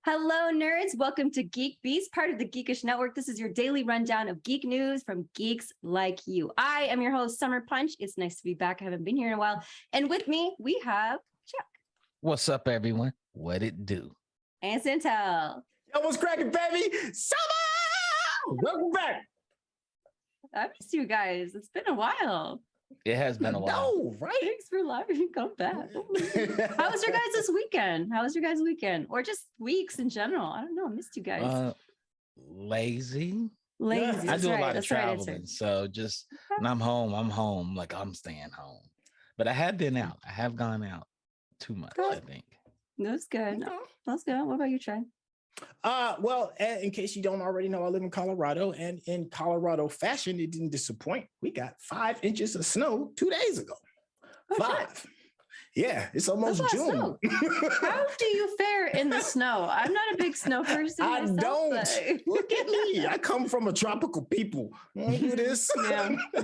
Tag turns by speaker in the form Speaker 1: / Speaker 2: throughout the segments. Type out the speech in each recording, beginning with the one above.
Speaker 1: Hello, nerds. Welcome to GeekBeast, part of the Geekish Network. This is your daily rundown of geek news from geeks like you. I am your host, Summer Punch. It's nice to be back. I haven't been here in a while. And with me, we have Chuck.
Speaker 2: What's up, everyone? What it do?
Speaker 1: And Santel.
Speaker 3: Yo, what's cracking, baby? Summer! Welcome back.
Speaker 1: I missed you guys. It's been a while.
Speaker 2: It has been a while.
Speaker 3: No, right?
Speaker 1: Thanks for letting me come back. How was your guys' weekend? How was your guys' weekend? Or just weeks in general? I don't know. I missed you guys.
Speaker 2: Lazy.
Speaker 1: Lazy.
Speaker 2: I do a lot of
Speaker 1: That's
Speaker 2: traveling. So just when I'm home. Like I'm staying home. But I have been out. I have gone out too much, I think.
Speaker 1: That's good. That's good. What about you, Trey?
Speaker 3: Well, in case you don't already know, I live in Colorado, and in Colorado fashion, it didn't disappoint. We got 5 inches of snow 2 days ago.
Speaker 1: Oh,
Speaker 3: 5.
Speaker 1: shit.
Speaker 3: Yeah, it's almost June.
Speaker 1: How do you fare in the snow? I'm not a big snow person.
Speaker 3: I
Speaker 1: myself,
Speaker 3: don't.
Speaker 1: but...
Speaker 3: Look at me. I come from a tropical people. I don't do this.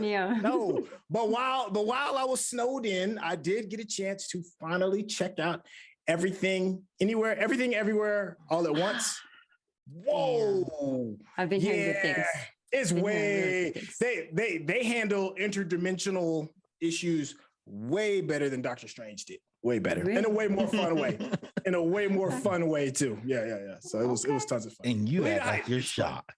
Speaker 1: Yeah.
Speaker 3: No, but while I was snowed in, I did get a chance to finally check out everything, everywhere, all at once. Whoa!
Speaker 1: I've been hearing good things.
Speaker 3: It's way they handle interdimensional issues way better than Doctor Strange did. Way better.
Speaker 1: Really?
Speaker 3: In a way more fun way. In a way more fun way too. Yeah. So it was tons of fun.
Speaker 2: And you act like you're shocked.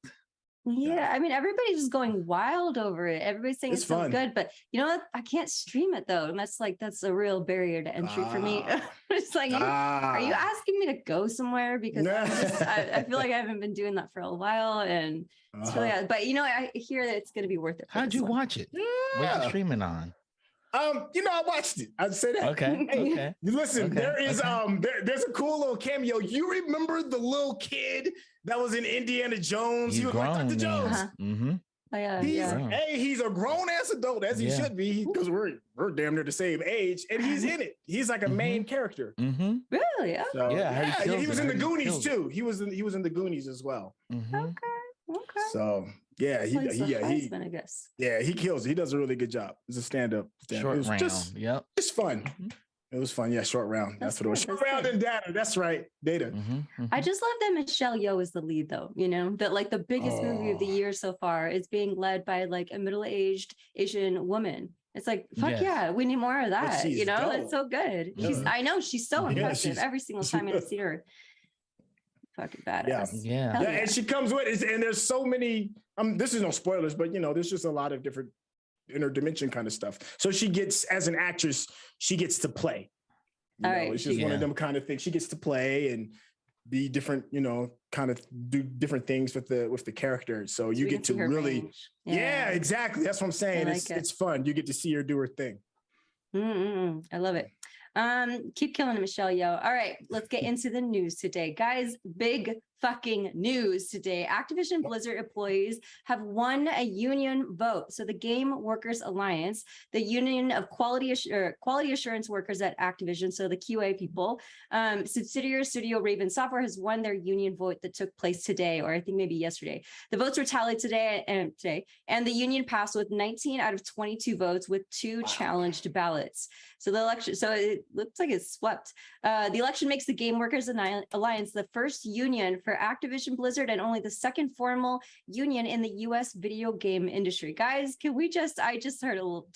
Speaker 1: Yeah, I mean, everybody's just going wild over it. Everybody's saying it's so good, but you know what? I can't stream it though. And that's a real barrier to entry for me. It's like, are you asking me to go somewhere? Because I feel like I haven't been doing that for a while. And it's really, but you know, I hear that it's going to be worth it.
Speaker 2: How'd you watch it? What's you streaming on?
Speaker 3: I watched it. I'd say that.
Speaker 2: Okay. Okay.
Speaker 3: Listen, there is there's a cool little cameo. You remember the little kid that was in Indiana Jones? He was like Dr. Jones.
Speaker 2: Mm-hmm.
Speaker 3: He's a grown ass adult, as he should be, because we're damn near the same age, and he's in it. He's like a main character.
Speaker 2: Mm-hmm.
Speaker 1: Really?
Speaker 3: So, he was in the Goonies too. He was in the Goonies as well.
Speaker 2: Mm-hmm.
Speaker 1: Okay.
Speaker 3: So
Speaker 1: husband, I guess.
Speaker 3: Yeah, he kills it. He does a really good job. It's a stand-up.
Speaker 2: Short round.
Speaker 3: Just fun. Mm-hmm. It was fun. Yeah, short round. That's what it was. Short round and data. That's right. Data.
Speaker 2: Mm-hmm.
Speaker 1: I just love that Michelle Yeoh is the lead, though. You know, that like the biggest movie of the year so far is being led by like a middle-aged Asian woman. It's like, fuck yeah, we need more of that. You know, dope. It's so good. Yeah. She's so impressive every single time I see her. Fucking badass.
Speaker 3: Yeah. And she comes with it, and there's so many. This is no spoilers, but you know, there's just a lot of different interdimension kind of stuff. So she gets, as an actress, she gets to play. It's just one of them kind of things. She gets to play and be different, kind of do different things with the character. So you get to really, exactly. That's what I'm saying. It's fun. You get to see her do her thing.
Speaker 1: I love it. Keep killing it, Michelle Yeoh. All right, let's get into the news today. Guys, big fucking news today. Activision Blizzard employees have won a union vote. So the Game Workers Alliance, the union of quality assurance workers at Activision, so the QA people, subsidiary studio Raven Software has won their union vote that took place today, or I think maybe yesterday. The votes were tallied today, and the union passed with 19 out of 22 votes with 2 challenged ballots. So the election, so it looks like it's swept. The election makes the Game Workers Alliance the first union for Activision Blizzard and only the second formal union in the U.S. video game industry. Guys, I just heard a little,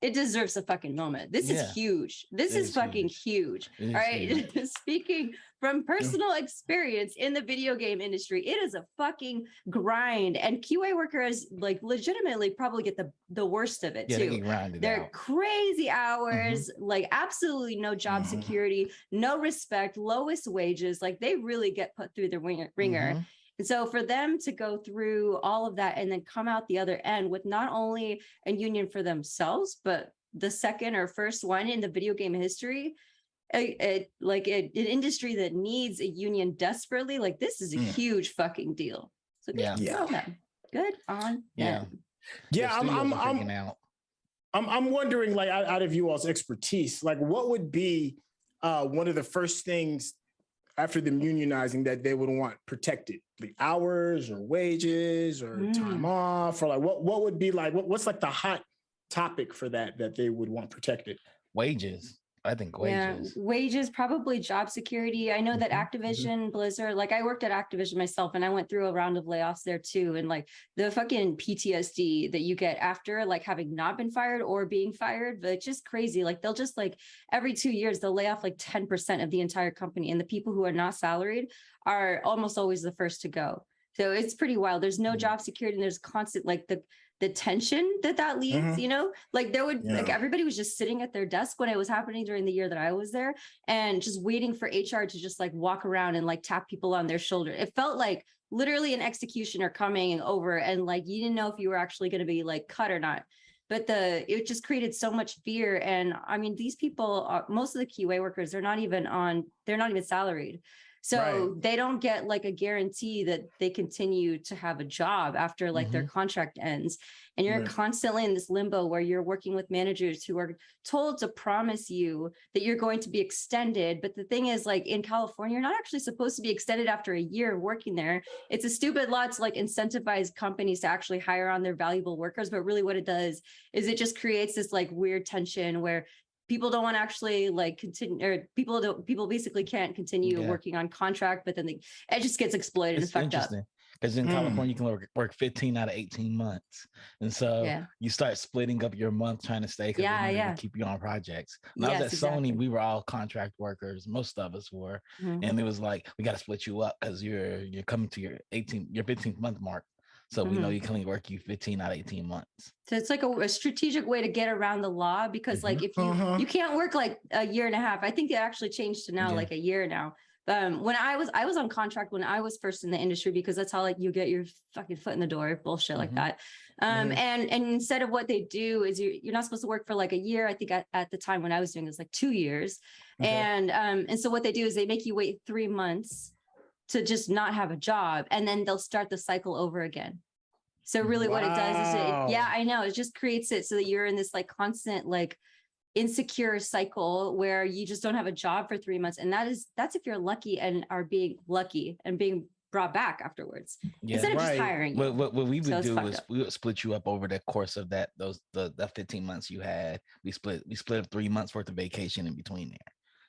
Speaker 1: it deserves a fucking moment. This is huge. This is fucking huge. All right. Speaking from personal experience in the video game industry, it is a fucking grind. And QA workers like legitimately probably get the worst of it too. They're crazy hours, like absolutely no job security, no respect, lowest wages. Like they really get put through the ringer. And so for them to go through all of that and then come out the other end with not only a union for themselves, but the second or first one in the video game history, an industry that needs a union desperately, like this is a huge fucking deal. So good on them. Good on them.
Speaker 3: Yeah, I'm wondering, like, out of you all's expertise, like what would be one of the first things after them unionizing that they would want protected? The hours or wages or time off, or like what would be like, what's like the hot topic for that they would want protected?
Speaker 2: Wages. I think
Speaker 1: Yeah,
Speaker 2: wages.
Speaker 1: wages, probably job security. I know that Activision, Blizzard, like I worked at Activision myself and I went through a round of layoffs there too. And like the fucking PTSD that you get after like having not been fired or being fired, but it's just crazy. Like they'll just like every 2 years, they'll lay off like 10% of the entire company. And the people who are not salaried are almost always the first to go. So it's pretty wild. There's no job security and there's constant like the tension that leads, you know, like there would like everybody was just sitting at their desk when it was happening during the year that I was there and just waiting for HR to just like walk around and like tap people on their shoulder. It felt like literally an executioner coming over and like you didn't know if you were actually going to be like cut or not. But it just created so much fear. And I mean, these people are, most of the QA workers, they're not even salaried. So they don't get like a guarantee that they continue to have a job after like their contract ends. And you're constantly in this limbo where you're working with managers who are told to promise you that you're going to be extended. But the thing is, like in California, you're not actually supposed to be extended after a year of working there. It's a stupid law to like incentivize companies to actually hire on their valuable workers. But really what it does is it just creates this like weird tension where people don't want to actually like continue, or people basically can't continue working on contract, but then it just gets exploited and fucked up.
Speaker 2: Because in California, you can work 15 out of 18 months. And so you start splitting up your month trying to stay because they need to keep you on projects. When I was at Sony, we were all contract workers. Most of us were. And it was like, we got to split you up because you're coming to your 15th month mark. So we know you can only work you 15 out of 18 months.
Speaker 1: So it's like a strategic way to get around the law because like if you can't work like a year and a half, I think it actually changed to now like a year now. When I was on contract when I was first in the industry because that's how like you get your fucking foot in the door, bullshit like that. And instead of what they do is you're not supposed to work for like a year. I think at the time when I was doing it was like 2 years. And so what they do is they make you wait 3 months to just not have a job, and then they'll start the cycle over again. So really what it does is I know, it just creates it so that you're in this like constant, like insecure cycle where you just don't have a job for 3 months. And that's if you're lucky and are being lucky and being brought back afterwards instead of just hiring you.
Speaker 2: What we would do is we would split you up over the course of that 15 months you had. We split up 3 months worth of vacation in between there.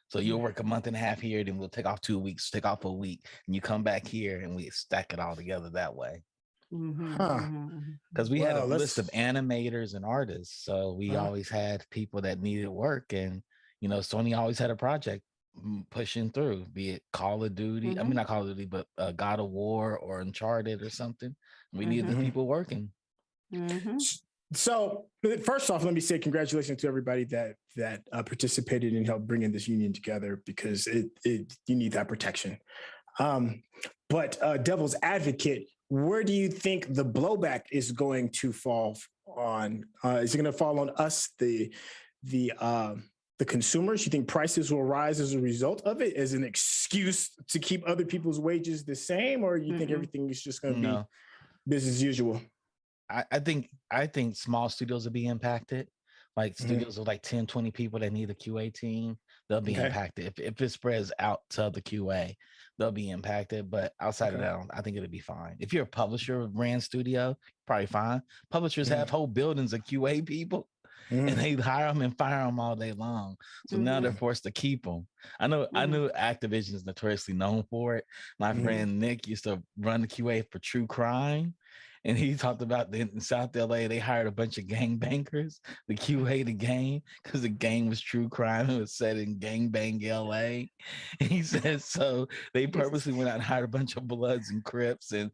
Speaker 2: So you'll work a month and a half here, then we'll take off 2 weeks, take off a week, and you come back here and we stack it all together that way. Because we had a list of animators and artists. So we always had people that needed work. And, you know, Sony always had a project pushing through, be it Call of Duty. I mean, not Call of Duty, but God of War or Uncharted or something. We needed the people working.
Speaker 3: So first off, let me say congratulations to everybody that participated and helped bring in this union together because you need that protection. But devil's advocate, where do you think the blowback is going to fall on? Is it going to fall on us, the consumers? You think prices will rise as a result of it, as an excuse to keep other people's wages the same, or you think everything is just going to be business as usual?
Speaker 2: I think small studios will be impacted. Like studios with like 10, 20 people that need a QA team, they'll be impacted. If it spreads out to the QA, they'll be impacted. But outside of that, I think it'll be fine. If you're a publisher of brand studio, probably fine. Publishers have whole buildings of QA people. And they hire them and fire them all day long. So now they're forced to keep them. I knew Activision is notoriously known for it. My friend Nick used to run the QA for True Crime. And he talked about in South LA, they hired a bunch of gangbangers, the QA the game, because the game was True Crime. It was set in gangbang LA. And he said, so they purposely went out and hired a bunch of Bloods and Crips and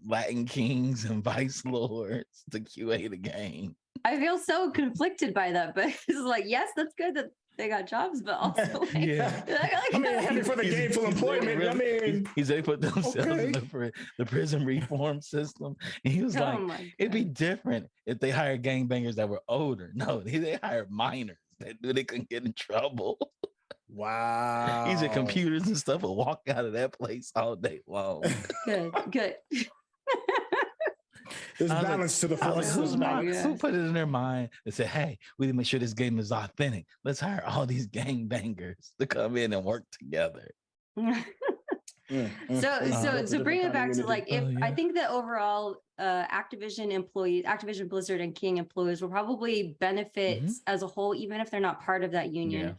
Speaker 2: Latin Kings and Vice Lords to QA the game.
Speaker 1: I feel so conflicted by that, but it's like, yes, that's good that they got jobs, but also like,
Speaker 3: I mean, happy for the gainful employment. I mean,
Speaker 2: they put themselves in the prison reform system. And he was it'd be different if they hired gangbangers that were older. No, they hired minors that knew they couldn't get in trouble.
Speaker 3: Wow.
Speaker 2: These are computers and stuff will walk out of that place all day long.
Speaker 1: Good.
Speaker 3: There's balance to the force.
Speaker 2: Who put it in their mind and said, hey, we need to make sure this game is authentic. Let's hire all these gangbangers to come in and work together.
Speaker 1: So bring it back to like, I think that overall Activision employees, Activision Blizzard and King employees will probably benefit as a whole, even if they're not part of that union.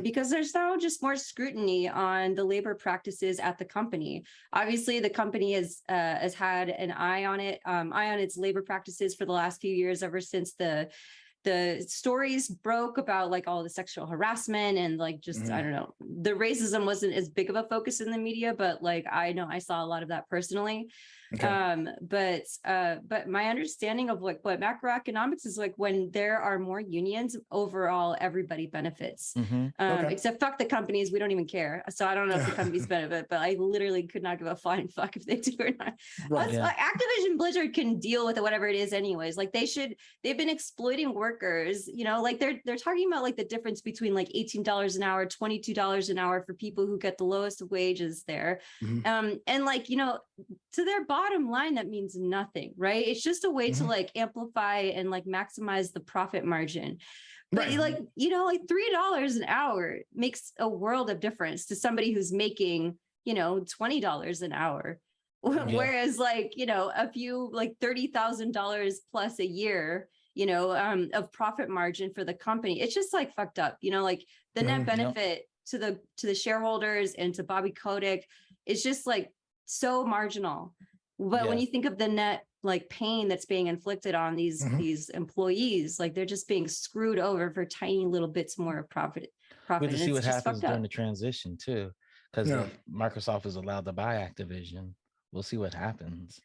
Speaker 1: because there's now just more scrutiny on the labor practices at the company. Obviously, the company has had an eye on its labor practices for the last few years, ever since the stories broke about like all the sexual harassment and like just I don't know, the racism wasn't as big of a focus in the media, but like I know I saw a lot of that personally. But my understanding of like what macroeconomics is like, when there are more unions, overall everybody benefits. Except fuck the companies, we don't even care. So I don't know if the companies benefit, but I literally could not give a flying fuck if they do or not. Like, Activision Blizzard can deal with whatever it is anyways. Like they've been exploiting workers, you know, like they're talking about like the difference between like $18 an hour, $22 an hour for people who get the lowest of wages there. And like, you know, to their bottom line, that means nothing, right? It's just a way to like amplify and like maximize the profit margin. But like, you know, like $3 an hour makes a world of difference to somebody who's making, you know, $20 an hour. Whereas like, you know, a few like $30,000 plus a year, you know, of profit margin for the company, it's just like fucked up, you know, like the net benefit to the shareholders and to Bobby Kotick is just like so marginal. But when you think of the net like pain that's being inflicted on these employees, like they're just being screwed over for tiny little bits more of profit.
Speaker 2: We'll see what happens during the transition too, because Microsoft is allowed to buy Activision. We'll see what happens.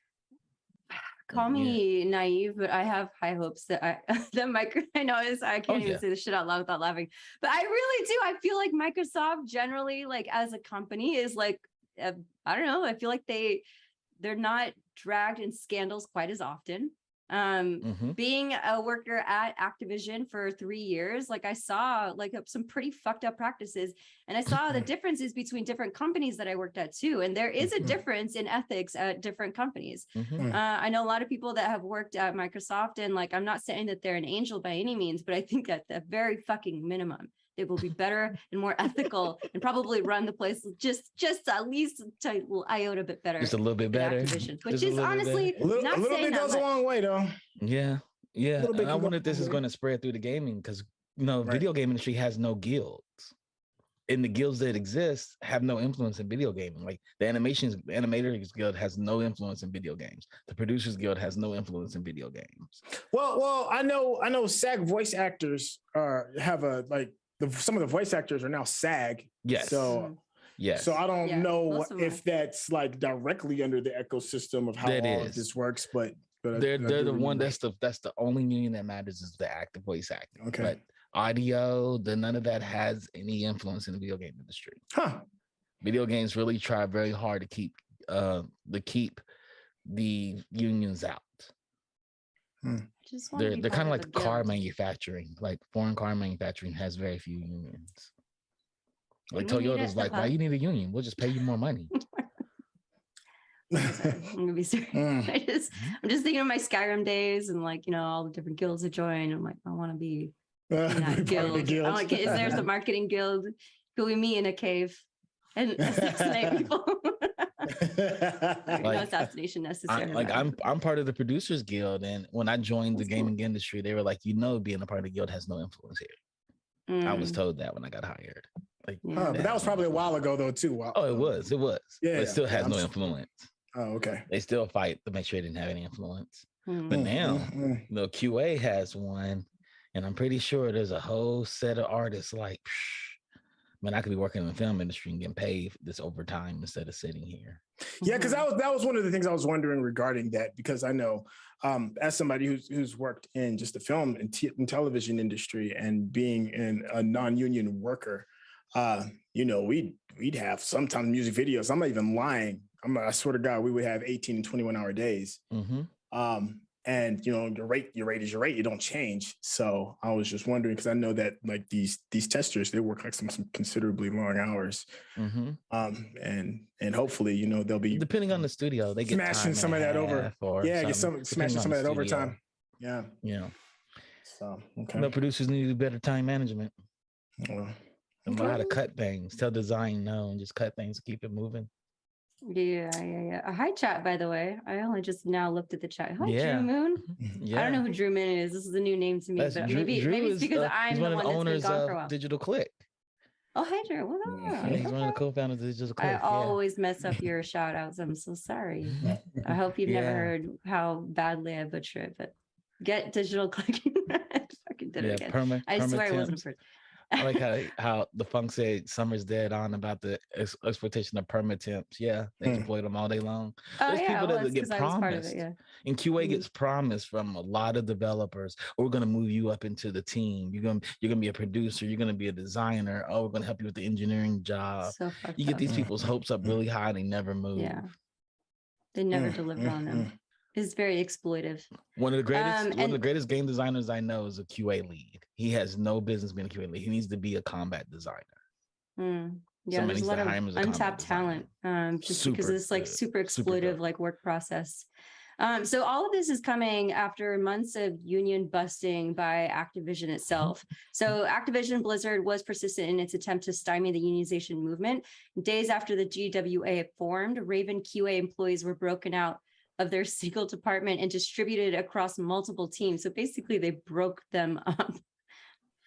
Speaker 1: Call me naive, but I have high hopes that I know I can't even say this shit out loud without laughing, but I really do. I feel like Microsoft generally, like as a company, is like I don't know. I feel like they're not dragged in scandals quite as often. Being a worker at Activision for 3 years, like I saw like some pretty fucked up practices, and I saw the differences between different companies that I worked at too. And there is a difference in ethics at different companies. I know a lot of people that have worked at Microsoft, and like, I'm not saying that they're an angel by any means, but I think at the very fucking minimum, they will be better and more ethical and probably run the place just at least a iota bit better.
Speaker 2: Just a little bit better.
Speaker 1: Which is honestly
Speaker 3: a little bit goes a long way though.
Speaker 2: Yeah. And I wonder if this is going to spread through the gaming, because you know, video game industry has no guilds. And the guilds that exist have no influence in video gaming. Like the Animators Guild has no influence in video games. The Producers Guild has no influence in video games.
Speaker 3: Well, I know SAG voice actors have a like some of the voice actors are now SAG.
Speaker 2: Yes.
Speaker 3: So I don't know if that's like directly under the ecosystem of how all of this works, but
Speaker 2: they're the one that's the only union that matters is the active voice acting.
Speaker 3: Okay.
Speaker 2: But audio, none of that has any influence in the video game industry. Video games really try very hard to keep the unions out. They're kind of like car manufacturing. Like foreign car manufacturing has very few unions. Like Toyota's like, why you need a union? We'll just pay you more money.
Speaker 1: I'm gonna be serious. I'm just thinking of my Skyrim days and like, you know, all the different guilds I joined. I'm like, I want to be in that guild. I'm like, is there a marketing guild? Could we meet in a cave and assassinate people? No assassination necessary.
Speaker 2: I'm part of the Producers Guild, and when I joined the gaming industry, they were like, you know, being a part of the guild has no influence here. I was told that when I got hired. Like,
Speaker 3: but that was probably a while ago though too.
Speaker 2: Oh, it was. Yeah, but it still has no influence.
Speaker 3: Oh, okay.
Speaker 2: They still fight to make sure they didn't have any influence. But now, the QA has one, and I'm pretty sure there's a whole set of artists like, man, I could be working in the film industry and getting paid this overtime instead of sitting here.
Speaker 3: Yeah, because that was one of the things I was wondering regarding that, because I know as somebody who's worked in just the film and television industry and being a non-union worker, you know, we'd have sometimes music videos. I'm not even lying. I swear to God, we would have 18 and 21 hour days. And you know, your rate is your rate. You don't change. So I was just wondering, because I know that like these testers, they work like some considerably long hours. And hopefully, you know, they'll be
Speaker 2: depending on the studio, they get
Speaker 3: smashing some of that over. Yeah, smashing some of that overtime. Yeah. So okay.
Speaker 2: The producers need to do better time management.
Speaker 3: Well,
Speaker 2: know how to cut things. Tell design no, and just cut things. Keep it moving.
Speaker 1: Yeah. Hi, chat, by the way. I only just now looked at the chat. Hi, Drew Moon. I don't know who Drew Moon is. This is a new name to me, but maybe it's because I'm
Speaker 2: he's
Speaker 1: the
Speaker 2: one of the
Speaker 1: one
Speaker 2: owners
Speaker 1: that's been gone for a while.
Speaker 2: of Digital Click.
Speaker 1: Oh, hey, Drew. What
Speaker 3: Yeah,
Speaker 1: up?
Speaker 2: Yeah, he's one of the co-founders of Digital
Speaker 1: I
Speaker 2: Click.
Speaker 1: always mess up your shout outs. I'm so sorry. I hope you've never
Speaker 2: Yeah.
Speaker 1: heard how badly I butcher it, but get Digital Click. Fucking did it again. I swear it wasn't
Speaker 2: Permatemps.
Speaker 1: first.
Speaker 2: I like how the funk said Summer's dead on about the exploitation of permatemps. Yeah, they exploit them all day long.
Speaker 1: Oh,
Speaker 2: There's
Speaker 1: yeah.
Speaker 2: people
Speaker 1: Well,
Speaker 2: that
Speaker 1: that's
Speaker 2: get
Speaker 1: because I was part of it.
Speaker 2: promised,
Speaker 1: Yeah.
Speaker 2: and QA
Speaker 1: Mhm.
Speaker 2: gets promised from a lot of developers. We're gonna move you up into the team. You're gonna be a producer. You're gonna be a designer. Oh, we're gonna help you with the engineering job.
Speaker 1: So fucked
Speaker 2: You get
Speaker 1: up.
Speaker 2: these people's hopes up really high, and they never move.
Speaker 1: Yeah. They never deliver on them. It's very exploitive.
Speaker 2: One of the
Speaker 1: and
Speaker 2: greatest game designers I know is a QA lead. He has no business being a QA lead. He needs to be a combat designer.
Speaker 1: yeah,
Speaker 2: Somebody
Speaker 1: there's
Speaker 2: needs
Speaker 1: a lot
Speaker 2: to
Speaker 1: of
Speaker 2: hire him as a combat
Speaker 1: untapped
Speaker 2: designer.
Speaker 1: talent, just because
Speaker 2: Super
Speaker 1: it's like
Speaker 2: good.
Speaker 1: super
Speaker 2: Super
Speaker 1: exploitive
Speaker 2: good.
Speaker 1: like work process. So all of this is coming after months of union busting by Activision itself. So Activision Blizzard was persistent in its attempt to stymie the unionization movement. Days after the GWA formed, Raven QA employees were broken out of their single department and distributed across multiple teams. So basically they broke them up.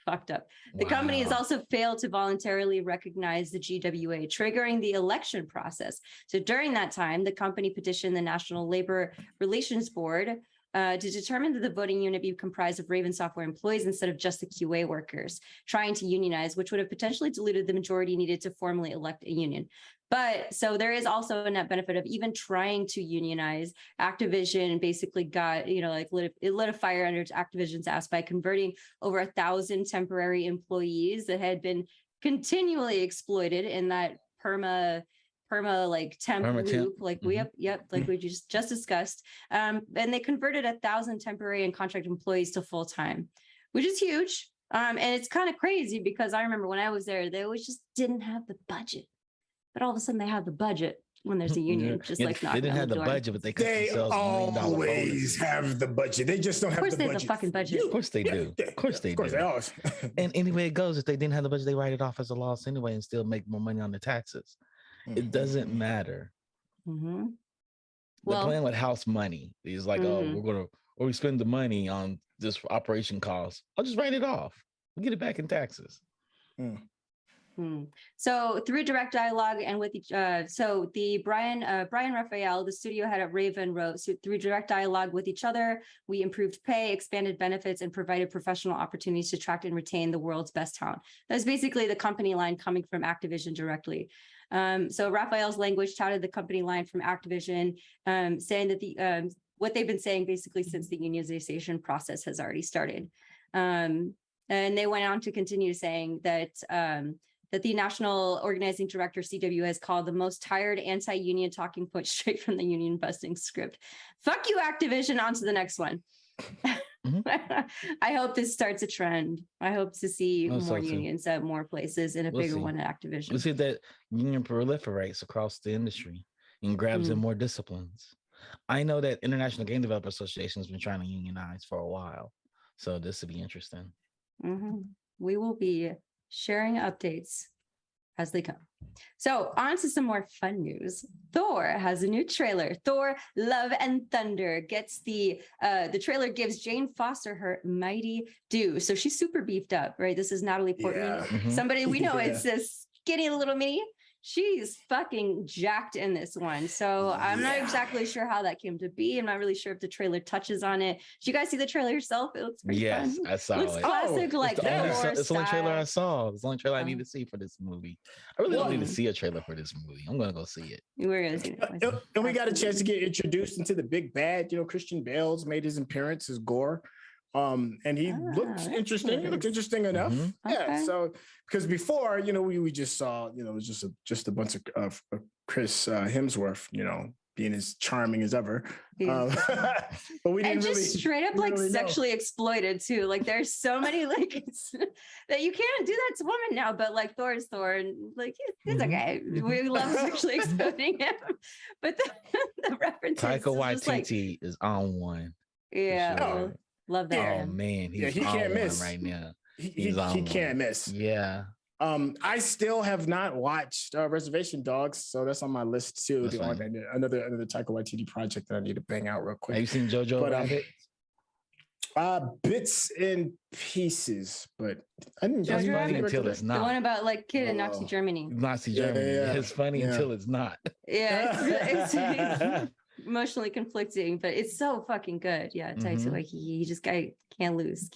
Speaker 1: Fucked up. The company has also failed to voluntarily recognize the GWA, triggering the election process. So during that time, the company petitioned the National Labor Relations Board to determine that the voting unit be comprised of Raven software employees instead of just the QA workers, trying to unionize, which would have potentially diluted the majority needed to formally elect a union. But so there is also a net benefit of even trying to unionize. Activision basically got, like it lit a fire under Activision's ass by converting over 1,000 temporary employees that had been continually exploited in that perma like temp loop, like we just discussed. And they converted 1,000 temporary and contract employees to full time, which is huge. And it's kind of crazy because I remember when I was there, they always just didn't have the budget. But all of a sudden they have the budget when there's a union, just like knocking
Speaker 2: they didn't have the
Speaker 1: door.
Speaker 2: budget, but
Speaker 3: They always have the budget. They just don't have the budget.
Speaker 1: Of course they have the fucking budget.
Speaker 2: Of course they do. Of course they do. And anyway it goes, if they didn't have the budget, they write it off as a loss anyway and still make more money on the taxes. It doesn't matter.
Speaker 1: Mm-hmm.
Speaker 2: They're playing with house money. It's like, we spend the money on this operation cost. I'll just write it off. We'll get it back in taxes.
Speaker 1: So through direct dialogue and with each, so the Brian Raphael, the studio head at Raven, wrote, so through direct dialogue with each other, we improved pay, expanded benefits, and provided professional opportunities to attract and retain the world's best talent. That's basically the company line coming from Activision directly. So Raphael's language touted the company line from Activision, saying that what they've been saying basically since the unionization process has already started. And they went on to continue saying that that the National Organizing Director, CW, has called the most tired anti-union talking point straight from the union busting script. Fuck you, Activision, on to the next one. I hope this starts a trend. I hope to see more unions at more places and a bigger one at Activision.
Speaker 2: We'll see that union proliferates across the industry and grabs in more disciplines. I know that International Game Developer Association has been trying to unionize for a while. So this will be interesting.
Speaker 1: We will be sharing updates as they come. So on to some more fun news. Thor has a new trailer. Thor Love and Thunder gets the trailer gives Jane Foster her mighty due. So she's super beefed up, right? This is Natalie Portman. Somebody we know it's this skinny little mini. She's fucking jacked in this one. So I'm not exactly sure how that came to be. I'm not really sure if the trailer touches on it. Did you guys see the trailer yourself? It looks pretty fun.
Speaker 2: Yes, I saw it.
Speaker 1: Looks classic, like
Speaker 2: it's the only trailer I saw. It's the only trailer I need to see for this movie. I really don't need to see a trailer for this movie. I'm gonna go see it.
Speaker 1: We're gonna see it.
Speaker 3: And we got a chance to get introduced into the big bad. Christian Bale's made his appearance as Gore. And he looks interesting. He looks interesting enough. Yeah. So because before, we just saw, it was just a bunch of Chris Hemsworth, being as charming as ever. But we didn't really
Speaker 1: straight up sexually exploited too. Like there's so many that you can't do that to women now. But like Thor is Thor, and it's okay. We love sexually exploiting him. But the references.
Speaker 2: Taika Waititi is on one.
Speaker 1: Yeah. Sure. Love that.
Speaker 2: Oh man,
Speaker 3: he can't miss
Speaker 2: right now.
Speaker 3: He can't miss.
Speaker 2: Yeah.
Speaker 3: I still have not watched Reservation Dogs, so that's on my list too. Another Taika Waititi project that I need to bang out real quick.
Speaker 2: Have you seen Jojo Rabbit?
Speaker 3: Bits and pieces, but I didn't.
Speaker 1: Jojo
Speaker 2: It's funny
Speaker 1: Rabbit?
Speaker 2: until it's
Speaker 1: The one
Speaker 2: not.
Speaker 1: about like kid in Nazi Germany.
Speaker 2: Nazi
Speaker 3: Yeah,
Speaker 2: Germany.
Speaker 3: yeah.
Speaker 2: It's funny
Speaker 3: Yeah.
Speaker 2: until it's not.
Speaker 1: Yeah, it's emotionally conflicting, but it's so fucking good. Yeah, Taika Waititi, he just can't lose.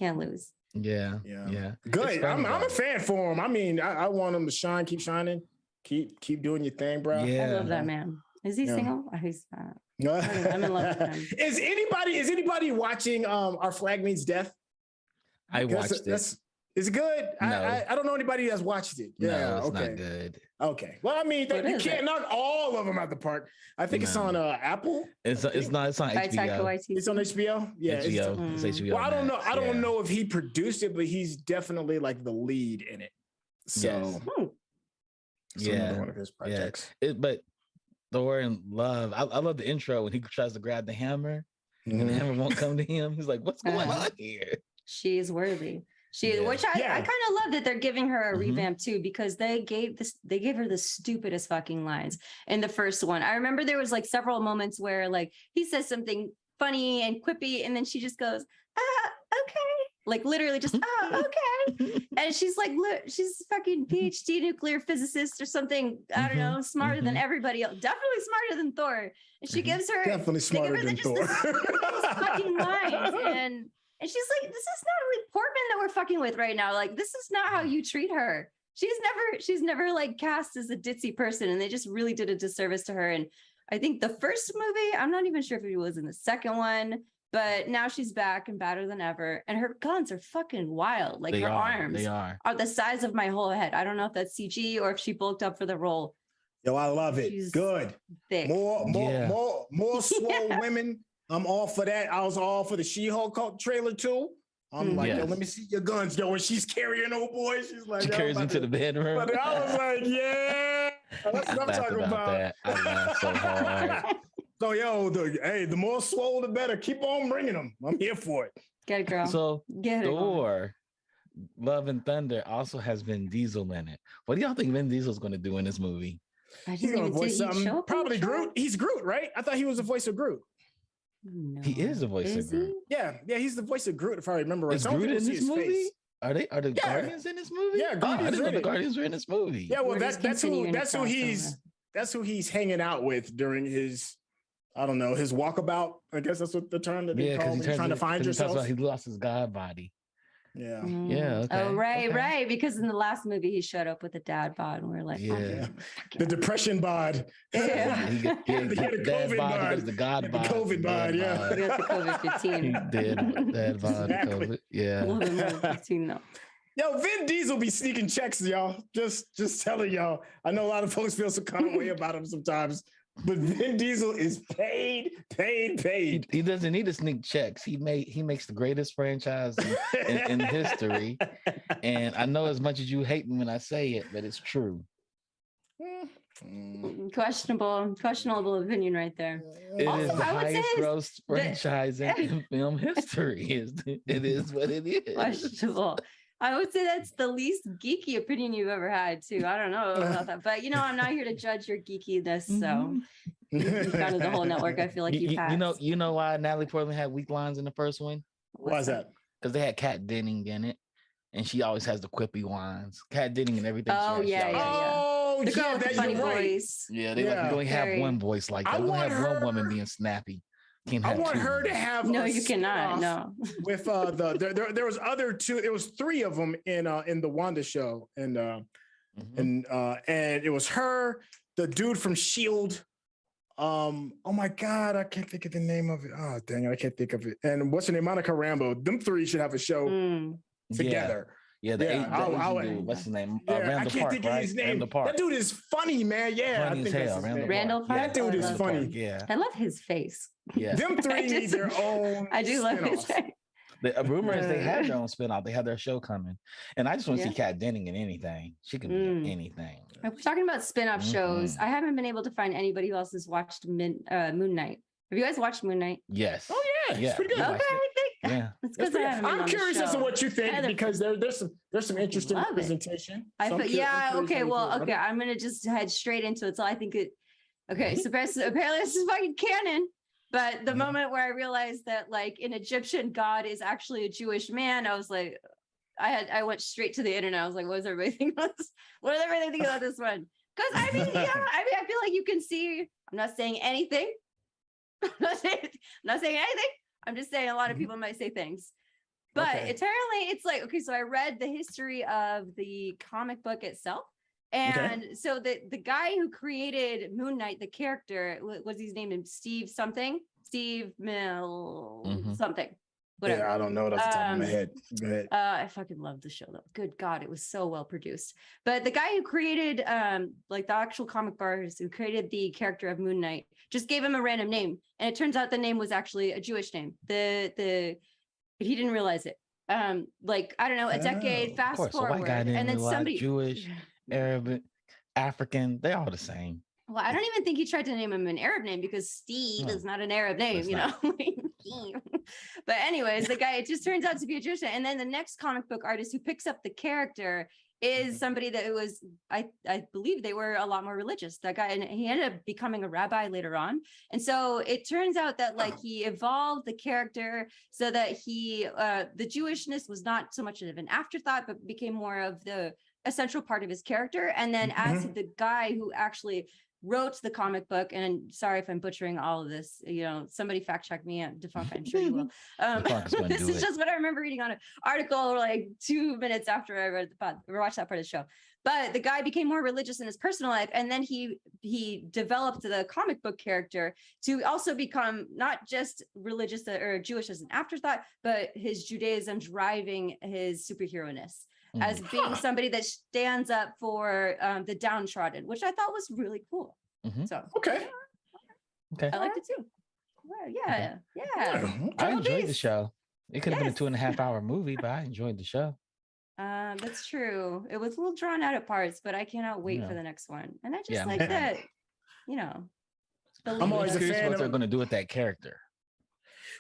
Speaker 2: Yeah.
Speaker 3: Good.
Speaker 2: It's funny,
Speaker 3: I'm
Speaker 2: though.
Speaker 3: a fan for him. I mean, I want him to shine, keep shining, keep doing your thing, bro.
Speaker 2: Yeah.
Speaker 1: I love that man. Is he
Speaker 3: Yeah.
Speaker 1: single? He's I'm in love with him.
Speaker 3: Is anybody watching Our Flag Means Death?
Speaker 2: I watched it.
Speaker 3: Is it good?
Speaker 2: No.
Speaker 3: I don't know anybody that's watched it. Yeah,
Speaker 2: No, it's
Speaker 3: okay.
Speaker 2: not good.
Speaker 3: Okay. Well, I mean,
Speaker 1: What
Speaker 3: you
Speaker 1: is
Speaker 3: can't
Speaker 1: it?
Speaker 3: knock all of them out the park. I think it's
Speaker 2: No.
Speaker 3: on Apple.
Speaker 2: It's not. It's on
Speaker 1: By Taika
Speaker 2: HBO.
Speaker 1: Waititi.
Speaker 3: It's on HBO. Yeah. It's,
Speaker 2: HBO. It's HBO.
Speaker 3: well, I don't know.
Speaker 2: Max,
Speaker 3: I don't
Speaker 2: yeah.
Speaker 3: know if he produced it, but he's definitely like the lead in it. So,
Speaker 2: Yes.
Speaker 3: so
Speaker 2: Yeah.
Speaker 3: another one of his projects.
Speaker 2: But Thor in Love. I love the intro when he tries to grab the hammer and the hammer won't come to him. He's like, "What's going on here?"
Speaker 1: She is worthy. She,
Speaker 2: Yeah.
Speaker 1: which I kind of love that they're giving her a
Speaker 2: Mhm.
Speaker 1: revamp too, because they gave her the stupidest fucking lines in the first one. I remember there was like several moments where like he says something funny and quippy, and then she just goes, okay. Like literally just, okay. And she's like, look, she's fucking PhD nuclear physicist or something. I don't know, smarter than everybody else. Definitely smarter than Thor. And she gives her
Speaker 3: Definitely smarter than
Speaker 1: just
Speaker 3: Thor.
Speaker 1: the stupidest fucking lines. And she's like, this is Natalie Portman that we're fucking with right now. Like, this is not how you treat her. She's never like cast as a ditzy person. And they just really did a disservice to her. And I think the first movie, I'm not even sure if it was in the second one, but now she's back and badder than ever. And her guns are fucking wild. Like her arms
Speaker 2: They are.
Speaker 1: the size of my whole head. I don't know if that's CG or if she bulked up for the role.
Speaker 3: Yo, I love it.
Speaker 1: She's
Speaker 3: Good.
Speaker 1: thick.
Speaker 3: More swole
Speaker 1: Yeah.
Speaker 3: women. I'm all for that. I was all for the She-Hulk trailer too. I'm like, yo,
Speaker 2: Yes.
Speaker 3: let me see your guns, yo. When she's carrying old boy, she's like,
Speaker 2: She
Speaker 3: yo,
Speaker 2: carries
Speaker 3: I'm
Speaker 2: into the
Speaker 3: about
Speaker 2: bedroom.
Speaker 3: But I was like, yeah. That's
Speaker 2: I
Speaker 3: what I'm
Speaker 2: laughed
Speaker 3: talking about.
Speaker 2: that. I laughed so hard.
Speaker 3: So, yo, the more swole, the better. Keep on bringing them. I'm here for it.
Speaker 1: Get it, girl.
Speaker 2: So
Speaker 1: Get it. girl.
Speaker 2: Thor, Love and Thunder also has Vin Diesel in it. What do y'all think Vin Diesel's going to do in this movie?
Speaker 1: I
Speaker 3: He's
Speaker 1: didn't
Speaker 3: gonna
Speaker 1: even
Speaker 3: voice
Speaker 1: did he
Speaker 3: something.
Speaker 1: show up in
Speaker 3: Probably
Speaker 1: the show?
Speaker 3: Groot. He's Groot, right? I thought he was the voice of Groot.
Speaker 1: No.
Speaker 2: He is the voice of
Speaker 1: Is
Speaker 2: Groot.
Speaker 1: he?
Speaker 3: Yeah, he's the voice of Groot, if I remember right.
Speaker 2: Is
Speaker 3: So I don't
Speaker 2: Groot
Speaker 3: think
Speaker 2: in
Speaker 3: we'll see
Speaker 2: this
Speaker 3: his
Speaker 2: movie?
Speaker 3: face.
Speaker 2: Are the
Speaker 3: Yeah.
Speaker 2: Guardians in this movie?
Speaker 3: Yeah,
Speaker 2: I
Speaker 3: Guardians
Speaker 2: didn't
Speaker 3: are
Speaker 2: know
Speaker 3: in
Speaker 2: the
Speaker 3: it.
Speaker 2: Guardians were in this movie.
Speaker 3: Yeah, well,
Speaker 1: We're just
Speaker 3: that's who
Speaker 1: continuing
Speaker 3: he's
Speaker 1: crossover.
Speaker 3: that's who he's hanging out with during his, I don't know, his walkabout. I guess that's what the term that they call when you're trying to find yourself.
Speaker 2: He lost his God body.
Speaker 3: Yeah.
Speaker 2: Yeah, okay,
Speaker 1: Oh, right,
Speaker 2: okay.
Speaker 1: right. Because in the last movie, he showed up with a dad bod, and we're like,
Speaker 2: Yeah.
Speaker 3: Yeah. The depression bod.
Speaker 1: Yeah.
Speaker 2: He got
Speaker 3: He had the
Speaker 2: dad
Speaker 3: COVID
Speaker 2: bod,
Speaker 3: bod.
Speaker 2: because the God
Speaker 3: The
Speaker 2: bod.
Speaker 3: COVID bod, yeah.
Speaker 1: We got the COVID
Speaker 2: He
Speaker 1: 15.
Speaker 2: did dad bod.
Speaker 3: Exactly.
Speaker 2: COVID.
Speaker 1: A
Speaker 2: Yeah.
Speaker 1: little bit more 15 though.
Speaker 3: Yo, Vin Diesel be sneaking checks, y'all. Just telling y'all. I know a lot of folks feel some kind of way about him sometimes, but Vin Diesel is paid.
Speaker 2: He doesn't need to sneak checks. He makes the greatest franchise in history. And I know as much as you hate me when I say it, but it's true.
Speaker 1: Questionable opinion right there.
Speaker 2: It
Speaker 1: Also,
Speaker 2: is the
Speaker 1: I would say
Speaker 2: highest
Speaker 1: is
Speaker 2: gross franchise in film history. It is what it is.
Speaker 1: Questionable. I would say that's the least geeky opinion you've ever had too. I don't know about that, but I'm not here to judge your geekiness. So you founded the whole network. I feel like you passed.
Speaker 2: You know why Natalie Portman had weak lines in the first one?
Speaker 3: Why is that?
Speaker 2: Because they had Kat Denning in it, and she always has the quippy lines. Kat Denning and everything.
Speaker 1: Oh,
Speaker 2: she has,
Speaker 1: yeah,
Speaker 2: she always-
Speaker 1: yeah.
Speaker 3: Oh,
Speaker 1: The girl
Speaker 3: yeah,
Speaker 1: with the
Speaker 3: that
Speaker 1: funny
Speaker 3: you're right.
Speaker 1: voice.
Speaker 2: Yeah,
Speaker 3: Yeah.
Speaker 2: we only have
Speaker 1: Very-
Speaker 2: one voice like that.
Speaker 3: I
Speaker 2: We only
Speaker 3: want
Speaker 2: have one
Speaker 3: her-
Speaker 2: woman being snappy. Can't
Speaker 3: I
Speaker 2: have
Speaker 3: want
Speaker 2: two.
Speaker 3: her to have.
Speaker 1: No,
Speaker 3: a
Speaker 1: you cannot.
Speaker 3: spin-off
Speaker 1: No.
Speaker 3: With there was other two. There was three of them in the Wanda show, and it was her, the dude from Shield. Oh my God, I can't think of the name of it. Oh dang it, I can't think of it. And what's her name? Monica Rambeau. Them three should have a show together.
Speaker 2: Yeah,
Speaker 3: Yeah,
Speaker 2: Asian dude. What's his name?
Speaker 3: Yeah, I
Speaker 2: Randall
Speaker 3: can't
Speaker 2: Park,
Speaker 3: think of
Speaker 2: right?
Speaker 3: his name.
Speaker 2: Randall Park.
Speaker 3: That dude is funny, man. Yeah,
Speaker 2: Funny
Speaker 3: I think
Speaker 2: as
Speaker 3: that's
Speaker 2: hell,
Speaker 3: his name.
Speaker 1: Randall Park?
Speaker 3: That dude is
Speaker 1: Randall
Speaker 3: funny.
Speaker 2: Park, yeah.
Speaker 1: I love his face.
Speaker 2: Yeah.
Speaker 3: Them three need their own.
Speaker 1: I do love his
Speaker 3: spin-off.
Speaker 1: face.
Speaker 2: The rumor is they have their own spinoff. They have their show coming, and I just want to see Kat Denning in anything. She can be in anything.
Speaker 1: If we're talking about spin-off shows, I haven't been able to find anybody who else has watched Moon Knight. Have you guys watched Moon Knight?
Speaker 2: Yes.
Speaker 3: Oh yeah,
Speaker 2: Yeah.
Speaker 3: it's pretty good.
Speaker 2: I
Speaker 1: Okay,
Speaker 2: watched
Speaker 1: I think
Speaker 2: Yeah.
Speaker 1: it's
Speaker 3: That's
Speaker 1: because I
Speaker 3: pretty-
Speaker 1: haven't been
Speaker 3: I'm
Speaker 1: on the
Speaker 3: curious as to
Speaker 1: show.
Speaker 3: what you think
Speaker 1: Either-
Speaker 3: because there's some interesting
Speaker 1: Love it.
Speaker 3: presentation.
Speaker 1: I
Speaker 3: So I'm
Speaker 1: feel,
Speaker 3: curious- I'm curious how
Speaker 1: okay,
Speaker 3: you
Speaker 1: well,
Speaker 3: feel about
Speaker 1: okay,
Speaker 3: it.
Speaker 1: I'm gonna just head straight into it. So I think it. Okay, so apparently this is fucking canon. But the moment where I realized that like an Egyptian god is actually a Jewish man, I was like, I went straight to the internet. I was like, what does everybody think about this? What does everybody think about this one? Because I mean, I feel like you can see, I'm not saying anything. I'm not saying anything. I'm just saying a lot of people might say things. But apparently it's like, okay, so I read the history of the comic book itself. And so the guy who created Moon Knight, the character, was his name Steve something? Steve Mill something. Whatever.
Speaker 3: Yeah, I don't know it off the top of my head. Go ahead.
Speaker 1: I fucking love the show though. Good God, it was so well produced. But the guy who created like the actual comic book artist who created the character of Moon Knight just gave him a random name. And it turns out the name was actually a Jewish name. He didn't realize it. Like, I don't know, a decade fast forward.
Speaker 2: So white guy didn't
Speaker 1: and then somebody
Speaker 2: Jewish, Arab, African, they're all the same.
Speaker 1: Well, I don't even think he tried to name him an Arab name because Steve is not an Arab name, you know. But anyways, the guy, it just turns out to be a Jewish. And then the next comic book artist who picks up the character is somebody that was, I believe they were a lot more religious. That guy, and he ended up becoming a rabbi later on. And so it turns out that like he evolved the character so that he, the Jewishness was not so much of an afterthought, but became more of the essential part of his character. And then as the guy who actually wrote the comic book, and sorry if I'm butchering all of this, you know, somebody fact check me at Defunct, I'm sure you will. This is just what I remember reading on an article like 2 minutes after I read watched that part of the show. But the guy became more religious in his personal life, and then he developed the comic book character to also become not just religious or Jewish as an afterthought, but his Judaism driving his superhero-ness. As being somebody that stands up for the downtrodden, which I thought was really cool. So
Speaker 3: okay,
Speaker 1: I liked it too. Well, yeah.
Speaker 2: I enjoyed the show. It could have been a 2.5-hour movie, but I enjoyed the show.
Speaker 1: That's true. It was a little drawn out at parts, but I cannot wait for the next one. And I just like that, you know.
Speaker 3: I'm always a fan
Speaker 2: what
Speaker 3: of
Speaker 2: they're going to do with that character.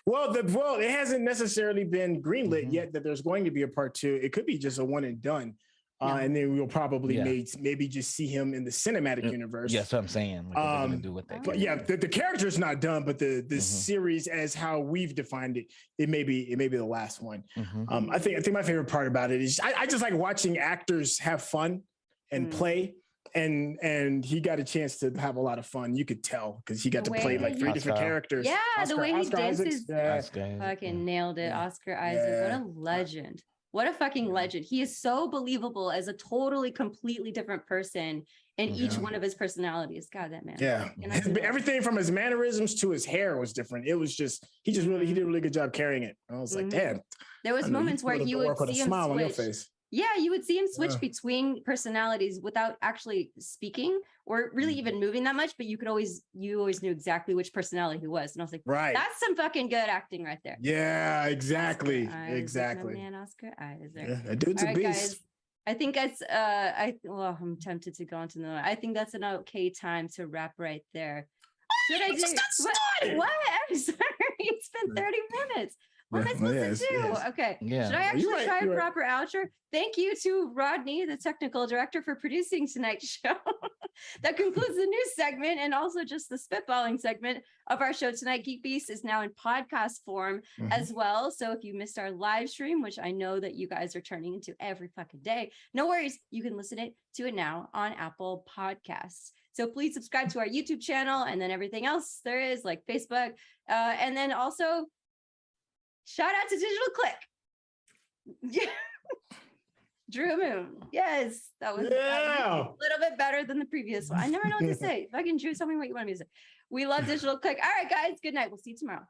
Speaker 3: Well, it hasn't necessarily been greenlit yet that there's going to be a part 2. It could be just a one and done. And then we'll probably maybe just see him in the cinematic universe.
Speaker 2: Yeah, that's what I'm saying. Like, what they're going to do with that character.
Speaker 3: But yeah, the character's not done, but the series as how we've defined it, it may be the last one. I think my favorite part about it is I just like watching actors have fun and play. And he got a chance to have a lot of fun. You could tell because he got to play like 3 different characters.
Speaker 1: Yeah, the way he dances,
Speaker 3: Oscar
Speaker 1: fucking nailed it. Oscar Isaac, what a legend! What a fucking legend! He is so believable as a totally, completely different person in each one of his personalities. God, that man.
Speaker 3: Yeah, everything from his mannerisms to his hair was different. It was just he did a really good job carrying it. I was like, damn.
Speaker 1: There was moments where you would see him smile on your face. Yeah, you would see him switch between personalities without actually speaking or really even moving that much, but you always knew exactly which personality he was. And I was like, right, that's some fucking good acting right there.
Speaker 3: Yeah, exactly. Exactly.
Speaker 1: Man, Oscar Isaac.
Speaker 3: Yeah, that dude's a beast. Guys,
Speaker 1: I think that's I'm tempted to go on to another. I think that's an okay time to wrap right there. Should I do what? I'm sorry. It's been 30 minutes. What am I supposed to do? Okay. Yeah. Should I actually try a proper outro? Thank you to Rodney, the technical director, for producing tonight's show. That concludes the news segment and also just the spitballing segment of our show tonight. GeekBeast is now in podcast form as well. So if you missed our live stream, which I know that you guys are turning into every fucking day, no worries. You can listen to it now on Apple Podcasts. So please subscribe to our YouTube channel and then everything else there is like Facebook. And then also, shout out to Digital Click. Yeah. Drew Moon. Yes, that was a little bit better than the previous one. I never know what to say. Fucking Drew, tell me what you want me to say. We love Digital Click. All right, guys. Good night. We'll see you tomorrow.